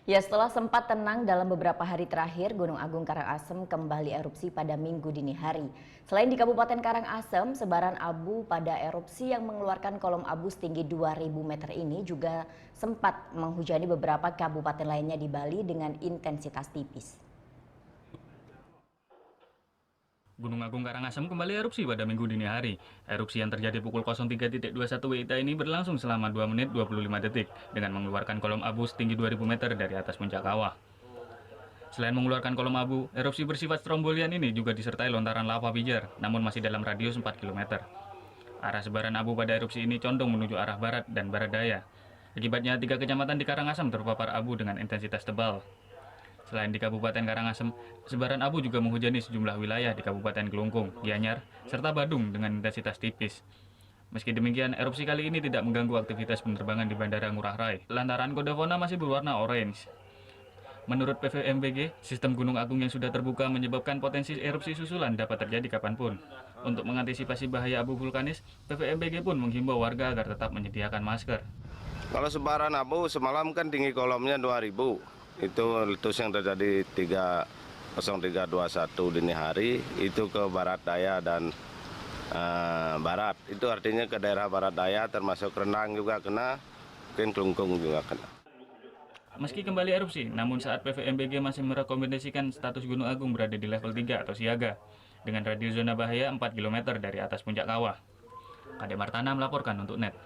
Ya, setelah sempat tenang dalam beberapa hari terakhir, Gunung Agung Karangasem kembali erupsi pada Minggu dini hari. Selain di Kabupaten Karangasem, sebaran abu pada erupsi yang mengeluarkan kolom abu setinggi 2.000 meter ini juga sempat menghujani beberapa kabupaten lainnya di Bali dengan intensitas tipis. Gunung Agung Karangasem kembali erupsi pada Minggu dini hari. Erupsi yang terjadi pukul 03.21 WITA ini berlangsung selama 2 menit 25 detik dengan mengeluarkan kolom abu setinggi 2.000 meter dari atas puncak kawah. Selain mengeluarkan kolom abu, erupsi bersifat strombolian ini juga disertai lontaran lava pijar, namun masih dalam radius 4 km. Arah sebaran abu pada erupsi ini condong menuju arah barat dan barat daya. Akibatnya, 3 kecamatan di Karangasem terpapar abu dengan intensitas tebal. Selain di Kabupaten Karangasem, sebaran abu juga menghujani sejumlah wilayah di Kabupaten Kelungkung, Gianyar, serta Badung dengan intensitas tipis. Meski demikian, erupsi kali ini tidak mengganggu aktivitas penerbangan di Bandara Ngurah Rai, lantaran kode fauna masih berwarna orange. Menurut PVMBG, sistem Gunung Agung yang sudah terbuka menyebabkan potensi erupsi susulan dapat terjadi kapanpun. Untuk mengantisipasi bahaya abu vulkanis, PVMBG pun menghimbau warga agar tetap menyediakan masker. Kalau sebaran abu semalam kan tinggi kolomnya 2000. Itu letus yang terjadi 30321 dini hari itu ke barat daya dan barat. Itu artinya ke daerah barat daya termasuk Renang juga kena, mungkin Kelungkung juga kena. Meski kembali erupsi, namun saat PVMBG masih merekomendasikan status Gunung Agung berada di level 3 atau siaga, dengan radius zona bahaya 4 km dari atas puncak kawah. Kade Martana melaporkan untuk NET.